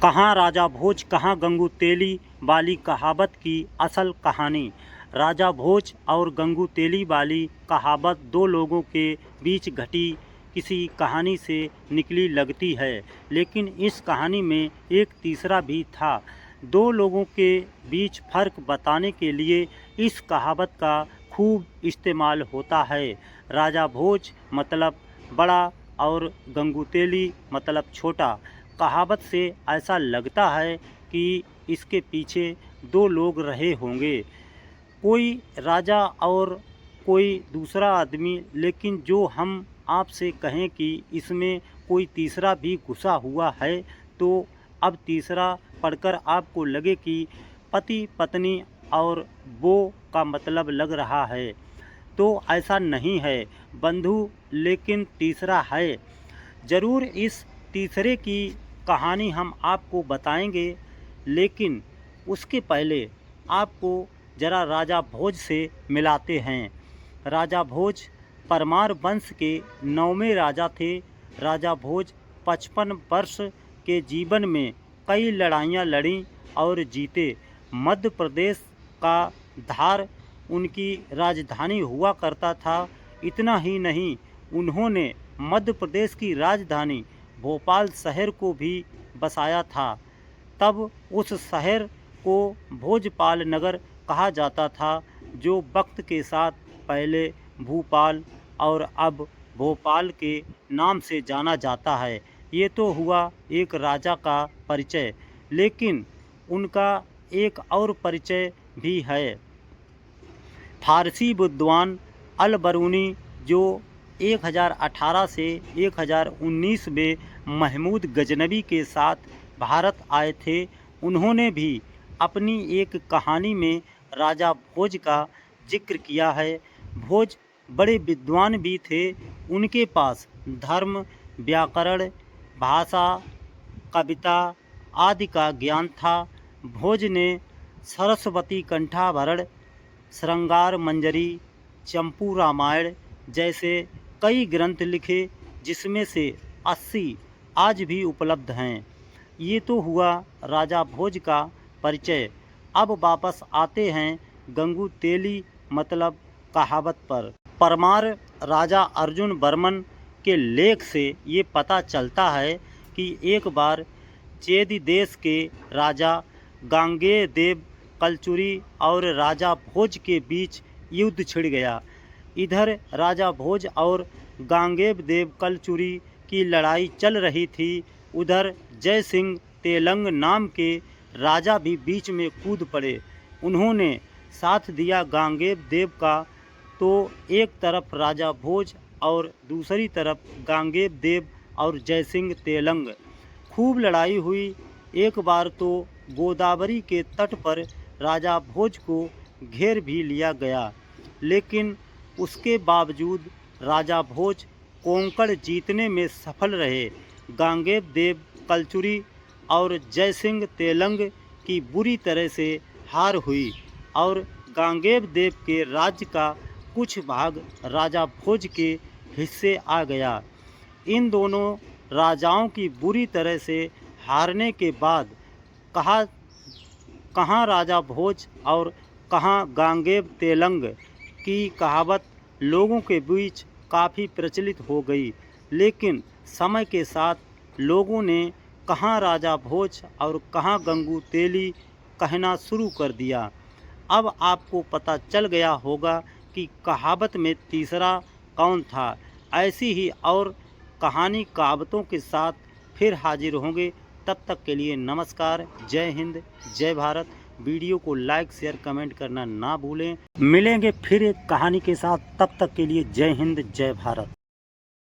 कहाँ राजा भोज कहाँ गंगू तेली वाली कहावत की असल कहानी। राजा भोज और गंगू तेली वाली कहावत दो लोगों के बीच घटी किसी कहानी से निकली लगती है, लेकिन इस कहानी में एक तीसरा भी था। दो लोगों के बीच फ़र्क बताने के लिए इस कहावत का खूब इस्तेमाल होता है। राजा भोज मतलब बड़ा और गंगू तेली मतलब छोटा। कहावत से ऐसा लगता है कि इसके पीछे दो लोग रहे होंगे, कोई राजा और कोई दूसरा आदमी, लेकिन जो हम आपसे कहें कि इसमें कोई तीसरा भी घुसा हुआ है तो अब तीसरा पढ़कर आपको लगे कि पति पत्नी और वो का मतलब लग रहा है, तो ऐसा नहीं है बंधु, लेकिन तीसरा है ज़रूर। इस तीसरे की कहानी हम आपको बताएंगे, लेकिन उसके पहले आपको ज़रा राजा भोज से मिलाते हैं। राजा भोज परमार वंश के 9वें राजा थे। राजा भोज 55 वर्ष के जीवन में कई लड़ाइयाँ लड़ी और जीते। मध्य प्रदेश का धार उनकी राजधानी हुआ करता था। इतना ही नहीं, उन्होंने मध्य प्रदेश की राजधानी भोपाल शहर को भी बसाया था। तब उस शहर को भोजपाल नगर कहा जाता था, जो वक्त के साथ पहले भूपाल और अब भोपाल के नाम से जाना जाता है। ये तो हुआ एक राजा का परिचय, लेकिन उनका एक और परिचय भी है। फारसी विद्वान अल बरूनी, जो 1018 से 1019 में महमूद गजनवी के साथ भारत आए थे, उन्होंने भी अपनी एक कहानी में राजा भोज का जिक्र किया है। भोज बड़े विद्वान भी थे। उनके पास धर्म, व्याकरण, भाषा, कविता आदि का ज्ञान था। भोज ने सरस्वती कंठाभरण, श्रृंगार मंजरी, चंपू रामायण जैसे कई ग्रंथ लिखे, जिसमें से 80 आज भी उपलब्ध हैं। ये तो हुआ राजा भोज का परिचय। अब वापस आते हैं गंगू तेली मतलब कहावत पर। परमार राजा अर्जुन वर्मन के लेख से ये पता चलता है कि एक बार चेदी देश के राजा गांगेय देव कलचुरी और राजा भोज के बीच युद्ध छिड़ गया। इधर राजा भोज और गांगेय देव कलचुरी की लड़ाई चल रही थी, उधर जय सिंह तेलंग नाम के राजा भी बीच में कूद पड़े। उन्होंने साथ दिया गांगेय देव का, तो एक तरफ राजा भोज और दूसरी तरफ गांगेय देव और जय सिंह तेलंग। खूब लड़ाई हुई। एक बार तो गोदावरी के तट पर राजा भोज को घेर भी लिया गया, लेकिन उसके बावजूद राजा भोज कोंकण जीतने में सफल रहे। गांगेय देव कलचुरी और जय सिंह तेलंग की बुरी तरह से हार हुई और गांगेय देव के राज्य का कुछ भाग राजा भोज के हिस्से आ गया। इन दोनों राजाओं की बुरी तरह से हारने के बाद कहाँ राजा भोज और कहाँ गांगेय तेलंग की कहावत लोगों के बीच काफ़ी प्रचलित हो गई, लेकिन समय के साथ लोगों ने कहाँ राजा भोज और कहाँ गंगू तेली कहना शुरू कर दिया। अब आपको पता चल गया होगा कि कहावत में तीसरा कौन था। ऐसी ही और कहानी कहावतों के साथ फिर हाजिर होंगे। तब तक के लिए नमस्कार, जय हिंद, जय भारत। वीडियो को लाइक, शेयर, कमेंट करना ना भूलें। मिलेंगे फिर एक कहानी के साथ, तब तक के लिए जय हिंद, जय भारत।